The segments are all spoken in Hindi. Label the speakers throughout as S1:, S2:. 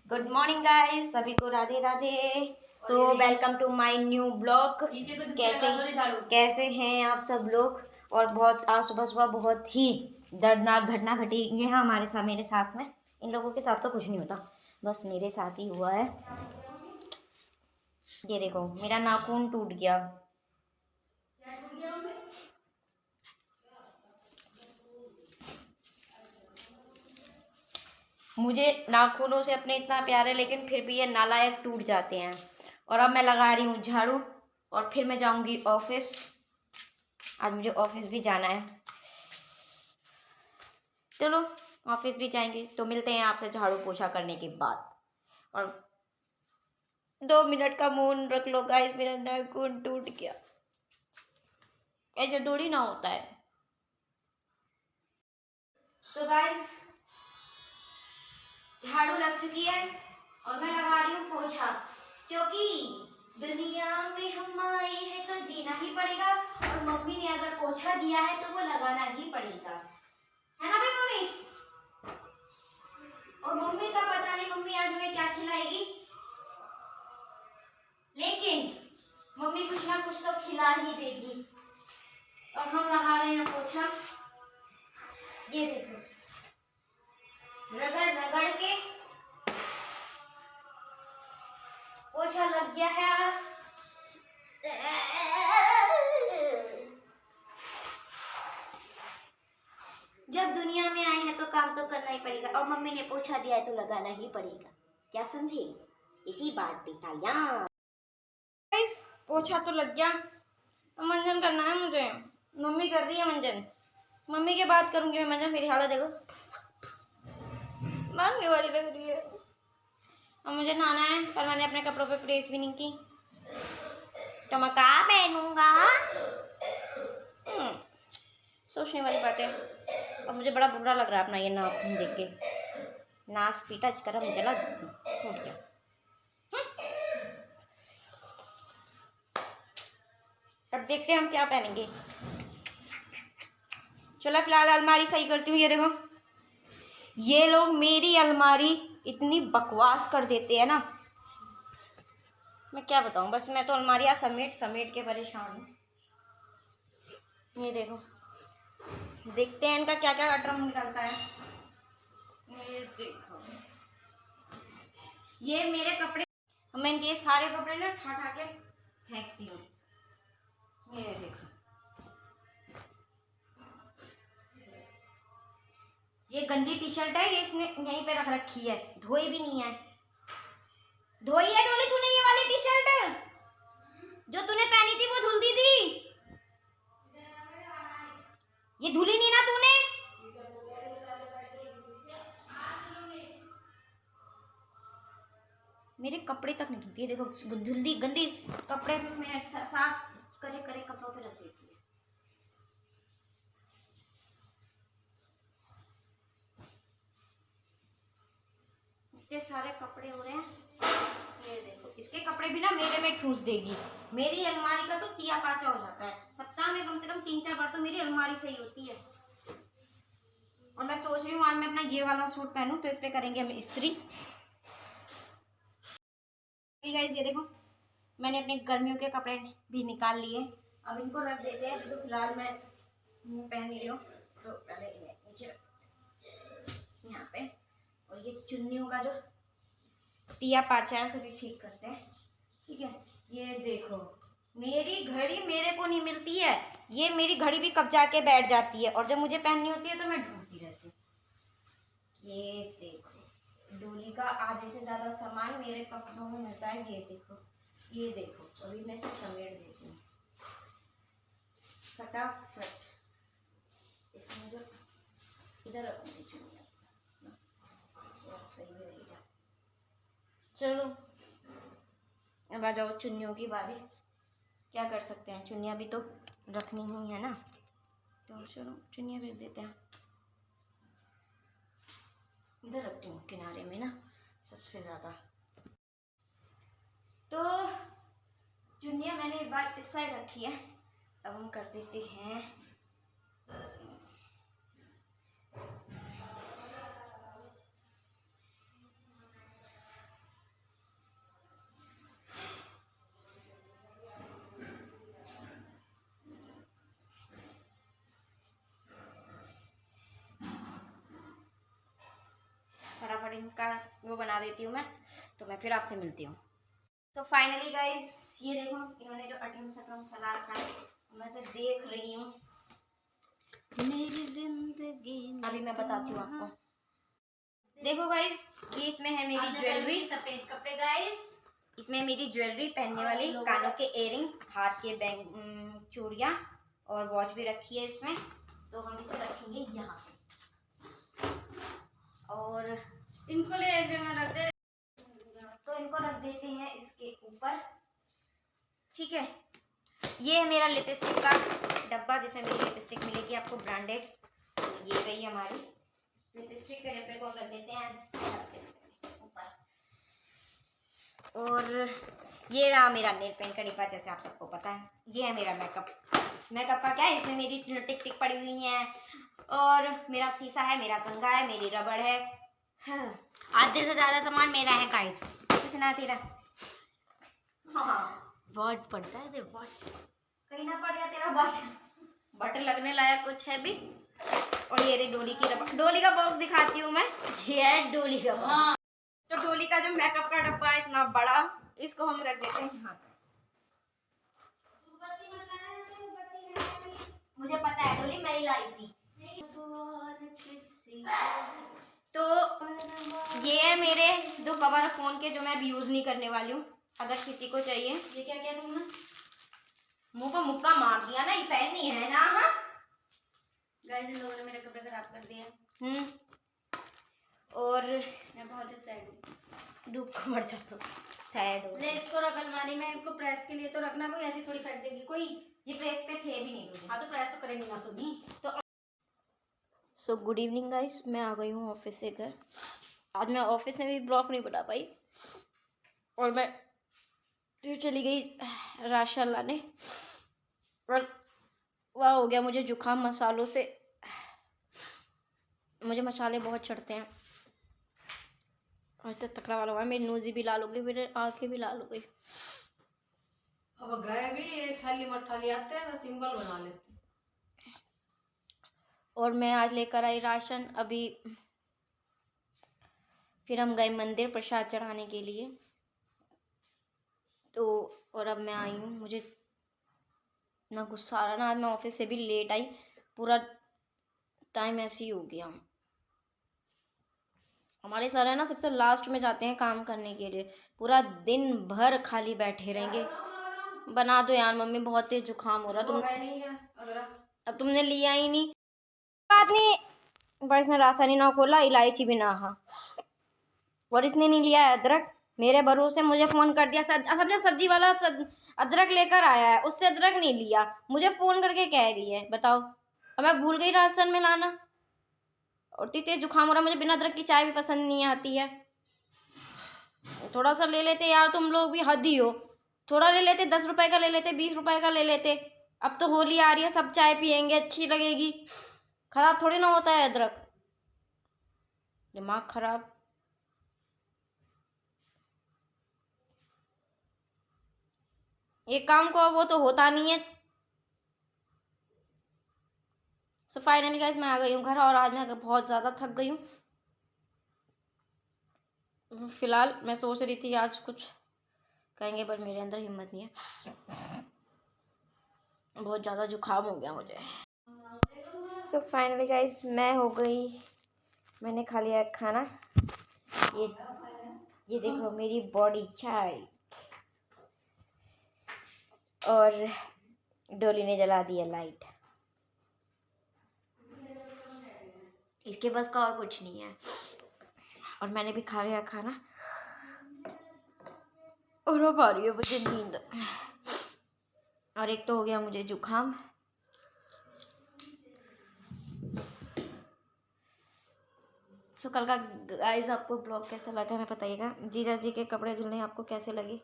S1: गुड मॉर्निंग गाइस, सभी को Radhe Radhe. So welcome to my new blog. कैसे हैं आप सब लोग। और बहुत आज सुबह सुबह बहुत ही दर्दनाक घटना घटी है हमारे साथ, मेरे साथ में। इन लोगों के साथ तो कुछ नहीं होता, बस मेरे साथ ही हुआ है। ये देखो, मेरा नाखून टूट गया। मुझे नाखूनों से अपने इतना प्यार है, लेकिन फिर भी ये नालायक टूट जाते हैं। और अब मैं लगा रही हूँ झाड़ू, और फिर मैं जाऊंगी ऑफिस। आज मुझे ऑफिस भी जाना है। चलो ऑफिस भी जाएंगे, तो मिलते हैं आपसे झाड़ू पोछा करने के बाद। और 2 मिनट का मौन रख लो गाइस, मेरा नाखून टूट गया। ऐसे थोड़ी ना होता है। तो गाइस, झाड़ू लग चुकी है और मैं लगा रही हूँ पोछा, क्योंकि दुनिया में हम आए हैं तो जीना ही पड़ेगा। और मम्मी ने अगर पोछा दिया है तो वो लगाना ही पड़ेगा, है ना भाई मम्मी। और मम्मी का पता नहीं मम्मी आज हमें क्या खिलाएगी, लेकिन मम्मी कुछ ना कुछ तो खिला ही देगी। और हम लगा रहे हैं पोछा। ये देखो, रगड़ रगड़ के पोछा लग गया है। जब दुनिया में आए हैं तो काम तो करना ही पड़ेगा, और मम्मी ने पोछा दिया है तो लगाना ही पड़ेगा। क्या समझे, इसी बात पे तालियां। पोछा तो लग गया, मंजन करना है मुझे। मम्मी कर रही है मंजन, मम्मी के बात करूंगी मैं। मंजन, मेरी हालत देखो, मांगने वाली लग रही है। और मुझे नहाना है, पर मैंने अपने कपड़ों पे प्रेस भी नहीं की, तो मैं कहाँ पहनूंगा। सोचने वाली बात है। और मुझे बड़ा बुरा लग रहा है अपना ये नाखून देख के। नास पीटा करम जला टूट गया। अब देखते हैं हम क्या पहनेंगे। चलो फिलहाल अलमारी सही करती हूँ। ये देखो, ये लोग मेरी अलमारी इतनी बकवास कर देते हैं ना, मैं क्या बताऊँ। बस मैं तो अलमारियाँ समेट समेट के परेशान हूँ। ये देखो, देखते हैं इनका क्या क्या अटरम निकलता है। ये देखो, ये मेरे कपड़े, मैं इनके सारे कपड़े ना ठा ठा के फेंकती हूँ। ये देखो, ये गंदी टी शर्ट है, ये इसने यहीं पे रख रखी है, धोई भी नहीं है। धोई है डोली तूने ये वाली टी शर्ट जो तूने पहनी थी, वो धुल दी थी। ये धुली नहीं ना तूने। मेरे कपड़े तक नहीं धुलती है। देखो, धुलदी गंदी कपड़े में साफ करे करे कपड़ों पे रख देती है। इतने सारे कपड़े हो रहे हैं। ये देखो, इसके कपड़े भी ना मेरे में ठूस देगी। मेरी अलमारी का तो तिया पाचा हो जाता है। सप्ताह में कम से कम 3-4 बार तो मेरी अलमारी सही होती है। और मैं सोच रही हूँ आज मैं अपना ये वाला सूट पहनूं, तो इस पे करेंगे हम इस्त्री। गाइस, ये देखो, मैंने अपने गर्मियों के कपड़े भी निकाल लिए। अब इनको रख देते हैं। तो फिलहाल मैं पहन रही हूँ, तो पहले नीचे यहाँ पे। और ये चुन्नियों का जो तिया पाचा है उसे भी ठीक करते हैं। ठीक है, ये देखो, मेरी घड़ी मेरे को नहीं मिलती है। ये मेरी घड़ी भी कब जाके बैठ जाती है, और जब मुझे पहननी होती है तो मैं ढूंढती रहती हूँ। ये देखो, डोली का आधे से ज्यादा सामान मेरे कपड़ों में मिलता है। ये देखो, ये देखो, अभी मैं इसे समेट देती हूँ फटाफट। इसमें जो इधर रखूंगी चुन्नियाँ, सही रहेगा। चलो अब आ जाओ चुन्नियों की बारी। क्या कर सकते हैं, चुन्नियाँ भी तो रखनी ही है ना। तो चलो चुन्नियाँ रख देते हैं। इधर रखती हूँ किनारे में ना सबसे ज़्यादा। तो चुन्नियाँ मैंने एक बार इस साइड रखी है। अब हम कर देते हैं स्टार्टिंग का वो बना देती हूँ मैं, तो मैं फिर आपसे मिलती हूँ। तो फाइनली गाइस ये देखो इन्होंने जो अटम सकम चला रखा है, मैं उसे देख रही हूँ। मेरी जिंदगी अभी मैं बताती हूँ आपको। देखो गाइस ये इसमें है मेरी ज्वेलरी, सफेद कपड़े गाइस, इसमें मेरी ज्वेलरी, पहनने वाली कानों के इयररिंग, हाथ के बैंक चूड़ियाँ और वॉच भी रखी है इसमें। तो हम इसे रखेंगे यहाँ पे और इनको ले एक जगह रख दे, तो इनको रख देते हैं इसके ऊपर। ठीक है, ये है मेरा लिपस्टिक का डब्बा जिसमें मेरी लिपस्टिक मिलेगी आपको ब्रांडेड। ये गई हमारी लिपस्टिक के डब्बे को हम रख देते हैं ऊपर। और ये रहा मेरा नेल पेंट का डिब्बा, जैसे आप सबको पता है। ये है मेरा मेकअप का क्या है, इसमें मेरी टिक टिक पड़ी हुई हैं और मेरा शीशा है, मेरा कंघा है, मेरी रबड़ है। हाँ। आधे से ज़्यादा सामान मेरा है गाइस, कुछ ना तेरा। हाँ वर्ड पड़ता है, वर्ड कहीं ना पड़ गया तेरा बट लगने लायक कुछ है भी। और ये रही डोली की रबड़, डोली का बॉक्स दिखाती हूँ मैं। ये है डोली का बॉक्स। हाँ। तो डोली का जो मेकअप का डब्बा है इतना बड़ा, इसको हम रख देते हैं यहाँ। मुझे पता है डोली मेरी लाई थी। तो ये है मेरे 2 कवर फोन के जो मैं अभी यूज नहीं करने वाली हूँ, अगर किसी को चाहिए। ये क्या क्या तुमने मुंह को मुक्का मार दिया ना, ये पहननी है ना। हाँ गाइस इन लोगों ने मेरे कपड़े खराब कर दिए। और मैं बहुत ही सैड हूँ, डूब को मर जाता सैड हो। ले इसको रख अलमारी में, इनको प्रेस के लिए तो रखना, कोई ऐसी थोड़ी फेंक देगी कोई। ये प्रेस पे थे भी नहीं। हाँ तो प्रेस तो करेंगे ना सुनी तो। सो गुड इवनिंग गाइस, मैं आ गई हूँ ऑफिस से घर। आज मैं ऑफिस में भी ब्लॉग नहीं बना पाई और मैं फिर चली गई राशन लाने और वह हो गया मुझे जुकाम मसालों से। मुझे मसाले बहुत चढ़ते हैं और इतना तकड़ा वाला हुआ है, मेरी नोज़ी भी लाल हो गई, मेरे आँखें भी लाल हो गई।
S2: अब गए भी एक थाली मठाली आते हैं तो सिंबल बना लेते।
S1: और मैं आज लेकर आई राशन। अभी फिर हम गए मंदिर प्रसाद चढ़ाने के लिए। तो और अब मैं आई हूँ, मुझे ना गुस्सा आ रहा ना, आज मैं ऑफिस से भी लेट आई, पूरा टाइम ऐसे ही हो गया। हमारे सर है ना सबसे लास्ट में जाते हैं काम करने के लिए, पूरा दिन भर खाली बैठे रहेंगे। बना दो यार मम्मी, बहुत तेज जुकाम हो रहा। तुम
S2: नहीं है
S1: अब तुमने लिया ही नहीं, बात नहीं, पर इसने रासानी ना खोला, इलायची भी ना हा, और इसने नहीं लिया है अदरक। मेरे भरोसे मुझे फ़ोन कर दिया, समझे सब्जी वाला अदरक लेकर आया है, उससे अदरक नहीं लिया, मुझे फ़ोन करके कह रही है। बताओ, अब मैं भूल गई राशन में लाना। और इतनी तेज जुकाम हो रहा, मुझे बिना अदरक की चाय भी पसंद नहीं आती है। थोड़ा सा ले लेते यार, तुम लोग भी हद ही हो। थोड़ा ले लेते, 10 रुपए का ले लेते, 20 रुपए का ले लेते। अब तो होली आ रही है, सब चाय पियेंगे, अच्छी लगेगी, खराब थोड़ी ना होता है अदरक। दिमाग खराब। एक काम को वो तो होता नहीं है। सो फाइनली गाइस मैं आ गई हूँ घर, और आज मैं बहुत ज़्यादा थक गई हूँ। फिलहाल मैं सोच रही थी आज कुछ करेंगे, पर मेरे अंदर हिम्मत नहीं है, बहुत ज़्यादा जुकाम हो गया मुझे। सो फाइनली गाइस मैं हो गई, मैंने खा लिया खाना। ये देखो मेरी बॉडी चाय, और डोली ने जला दिया लाइट। इसके बस का और कुछ नहीं है। और मैंने भी खा लिया खाना, और अब आ रही है मुझे नींद, और एक तो हो गया मुझे जुकाम। सो कल का गाइस आपको ब्लॉग कैसा लगा हमें बताइएगा। जीजा जी के कपड़े धुलने आपको कैसे लगे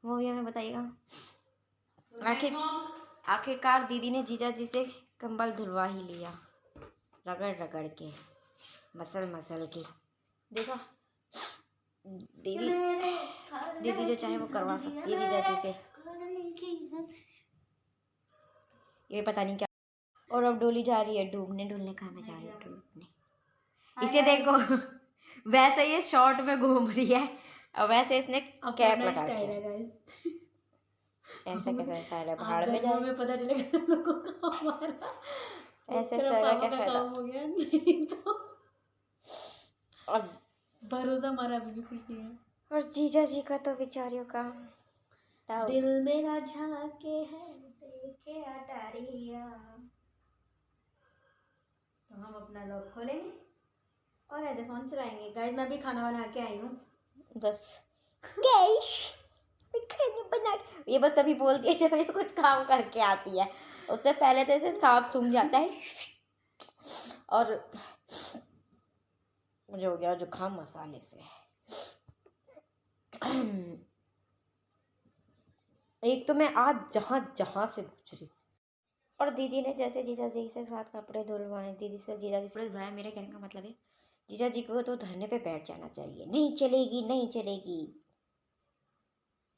S1: वो भी हमें बताइएगा। आखिरकार दीदी ने जीजा जी से कंबल धुलवा ही लिया, रगड़ रगड़ के, मसल मसल के। देखा दीदी जो चाहे वो करवा सकती है जीजा जी से, ये पता नहीं क्या। और अब डोली जा रही है डूबने, डुलने कहाँ में जा रही है डूबने। इसे देखो वैसे ये शॉर्ट में घूम रही है और वैसे इसने कैप लगा
S2: स्टाइल
S1: के।
S2: है गाइस।
S1: ऐसा कैसा स्टाइल है,
S2: आप
S1: भाड़ में
S2: गर्मियों
S1: जाए।
S2: में पता चलेगा तुम लोगों को हमारा
S1: ऐसे
S2: तेरा
S1: स्टाइल का
S2: पापा
S1: क्या
S2: का
S1: फायदा।
S2: काम हो गया नहीं तो
S1: और
S2: भरोसा हमारा अभी भी कुछ नहीं है।
S1: और जीजा जी का तो बेचारियों का
S2: दिल मेरा झाके है देखे अटारिया। तो हम अपना लॉक खोलेंगे और ऐसे फोन चलाएंगे। गाइस मैं भी खाना बना के आई हूँ।
S1: बस गैस मैं खाना बना ये बस तभी बोलती है जब ये कुछ काम करके आती है। उससे पहले तो इसे सांप सूंघ जाता है और मुझे हो गया जुकाम मसाले से। एक तो मैं आज जहाँ जहाँ से गुजरी और दीदी ने जैसे जीजा जी से साथ कपड़े धुलवाए, दीदी से जीजा जी से कपड़े धुलवाए। मेरे कहने का मतलब है जीजा जी को तो धरने पे बैठ जाना चाहिए। नहीं चलेगी, नहीं चलेगी,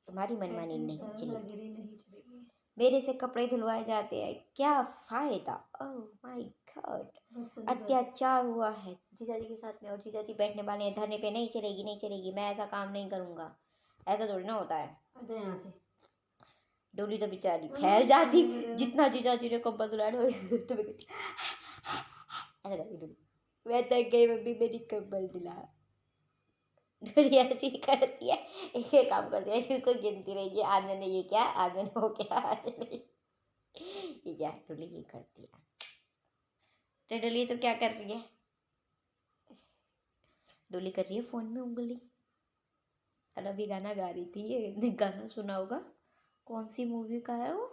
S1: तुम्हारी मनमानी नहीं चलेगी। मेरे से कपड़े धुलवाए जाते हैं, क्या फायदा। ओह माय गॉड, अत्याचार हुआ है जीजा जी के साथ में और जीजा जी बैठने वाले हैं धरने पे। नहीं चलेगी, नहीं चलेगी, मैं ऐसा काम नहीं करूँगा। ऐसा थोड़ी ना होता है।
S2: तो यहाँ से
S1: डोली तो बेचारी फैल जाती जितना जीजा जी ने कंबल धुलाया तुम्हें कहती ऐसा करती डोली, मैं तक गई मम्मी मेरी कंबल धुला। डोली ऐसी ही करती है, एक काम करती है कि उसको गिनती रहेगी, आज मैंने ये क्या, आज मैंने वो क्या, आज मैंने ये क्या। डोली ये करती है। तो डोली तो क्या कर रही है, डोली कर रही है फोन में उंगली। कल अभी गाना गा रही थी, ये गाना सुना होगा, कौन सी मूवी का है वो।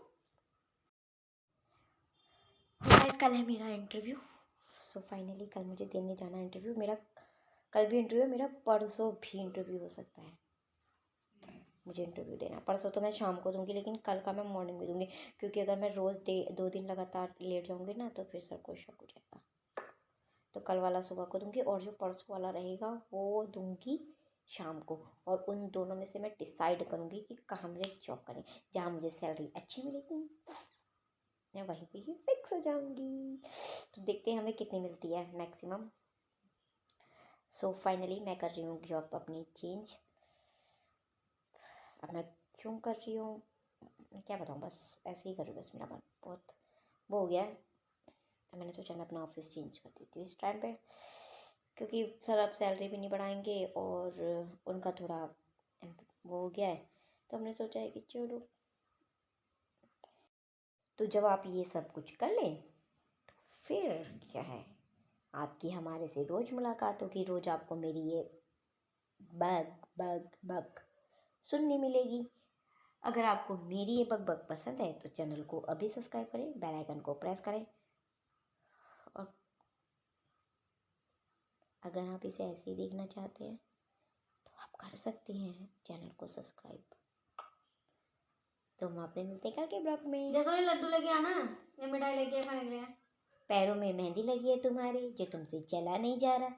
S1: गाइस कल है मेरा इंटरव्यू। सो फाइनली कल मुझे देने जाना इंटरव्यू। मेरा कल भी इंटरव्यू है, मेरा परसों भी इंटरव्यू हो सकता है। मुझे इंटरव्यू देना परसों तो मैं शाम को दूंगी, लेकिन कल का मैं मॉर्निंग में दूंगी, क्योंकि अगर मैं रोज़ 2 दिन लगातार लेट जाऊंगी ना तो फिर सर को शक हो जाएगा। तो कल वाला सुबह को दूंगी और जो परसों वाला रहेगा वो दूंगी शाम को। और उन दोनों में से मैं डिसाइड करूँगी कि कहाँ मुझे जॉब करें, जहाँ मुझे सैलरी अच्छी मिलेगी मैं वहीं पे ही फिक्स हो जाऊंगी। तो देखते हैं हमें कितनी मिलती है मैक्सिमम। सो फाइनली मैं कर रही हूँ जॉब अपनी चेंज। अब मैं क्यों कर रही हूँ क्या बताऊँ, बस ऐसे ही कर रही हूँ। बस मेरा मन बहुत वो हो गया है तो मैंने सोचा मैं अपना ऑफिस चेंज कर देती हूँ इस टाइम पे, क्योंकि सर अब सैलरी भी नहीं बढ़ाएंगे और उनका थोड़ा वो हो गया है। तो हमने सोचा है कि चलो, तो जब आप ये सब कुछ कर लें तो फिर क्या है, आपकी हमारे से रोज़ मुलाकात होगी, रोज़ आपको मेरी ये बग बग बग सुनने मिलेगी। अगर आपको मेरी ये बग बग पसंद है तो चैनल को अभी सब्सक्राइब करें, बेल आइकन को प्रेस करें और अगर आप इसे ऐसे ही देखना चाहते हैं तो आप कर सकते हैं चैनल को सब्सक्राइब। तो हम आपसे मिलते हैं कल के ब्लॉग में।
S2: जैसा ये लड्डू लेके आना, ये मिठाई लेके खाने के लिए।
S1: पैरों में मेहंदी लगी है तुम्हारी जो तुमसे चला नहीं जा रहा,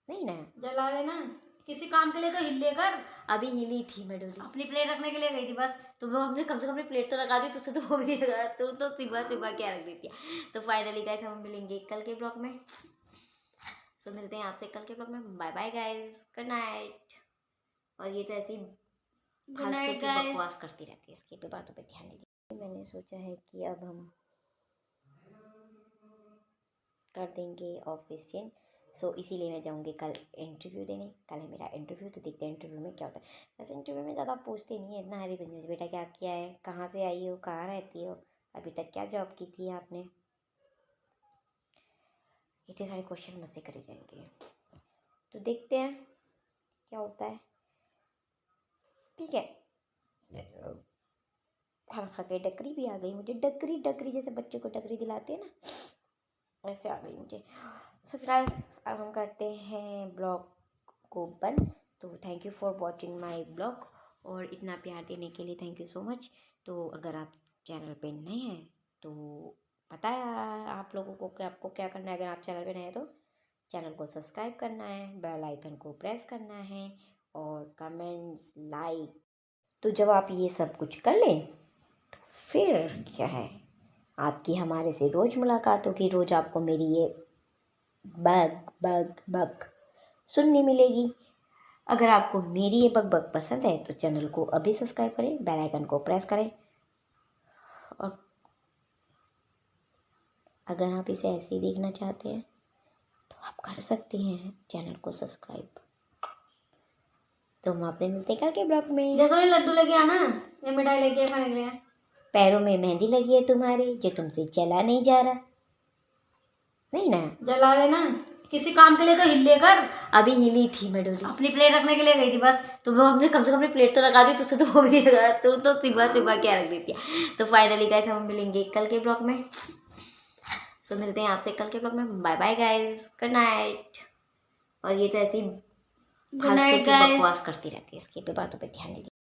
S1: नहीं ना
S2: जला देना, किसी काम के लिए तो हिल लेकर।
S1: अभी हिली थी मैं डोली,
S2: अपनी प्लेट रखने के लिए गई थी बस।
S1: तो वो हमने कम से कम अपनी प्लेट तो रखा दी, तुझसे तो वो भी नहीं लगा, तो सुबह सुबह क्या रख देती है। तो फाइनली गाइस हम मिलेंगे कल के ब्लॉग में। तो मिलते हैं आपसे कल के ब्लॉग में। Bye bye guys, good night. और ये तो ऐसे ही फालतू की बकवास करती रहती है, इसकी बातों पे ध्यान दीजिए। मैंने सोचा है कि अब हम कर देंगे ऑफिस चेंज। सो इसीलिए मैं जाऊँगी कल इंटरव्यू देने। कल है मेरा इंटरव्यू, तो देखते हैं इंटरव्यू में क्या होता है। वैसे इंटरव्यू में ज़्यादा पूछते नहीं है, इतना हैवी कुछ नहीं। बेटा क्या किया है, कहाँ से आई हो, कहाँ रहती हो, अभी तक क्या जॉब की थी आपने, इतने सारे क्वेश्चन मुझसे करे जाएंगे। तो देखते हैं क्या होता है, ठीक है। खाना खा के डकरी भी आ गई मुझे, डकरी डकरी जैसे बच्चों को डकरी दिलाते हैं ना, वैसे आ गई मुझे। सो फिलहाल अब हम करते हैं ब्लॉग को बंद। तो thank you for watching my blog और इतना प्यार देने के लिए थैंक यू सो मच। तो अगर आप चैनल पे नए हैं तो पता है आप लोगों को कि आपको क्या करना है। अगर आप चैनल पे नए हैं तो चैनल को सब्सक्राइब करना है, बेल आइकन को प्रेस करना है और कमेंट्स लाइक। तो जब आप ये सब कुछ कर लें तो फिर क्या है, आपकी हमारे से रोज़ मुलाकात होगी, रोज़ आपको मेरी ये बग बग बग सुनने मिलेगी। अगर आपको मेरी ये बकबक पसंद है तो चैनल को अभी सब्सक्राइब करें, बेल आइकन को प्रेस करें, और अगर आप इसे ऐसे ही देखना चाहते हैं तो आप कर सकते हैं चैनल को सब्सक्राइब। तो हम आपसे मिलते हैं कल के ब्लॉग में।
S2: जैसे लड्डू लेके आना, ये मिठाई लेके खाने के लिए।
S1: पैरों में मेहंदी लगी है तुम्हारी, जो तुमसे चला नहीं जा रहा, नहीं ना?
S2: जला देना, किसी काम के लिए तो हिल लेकर।
S1: अभी हिली थी मैं डोली,
S2: अपनी प्लेट रखने के लिए गई थी बस।
S1: तो वो हमने कम से कम अपनी प्लेट तो रखा दी, तुझसे तो वो भी नहीं लगा, तू तो सिगवा क्या रख देती है। तो फाइनली गाइस हम मिलेंगे कल के ब्लॉग में। तो मिलते हैं आपसे कल के ब्लॉग में। Bye bye guys, good night. और ये तो ऐसी
S2: गुड नाइट
S1: फालतू की
S2: गाइस।
S1: बकवास करती रहती है, इसकी बातों पे ध्यान नहीं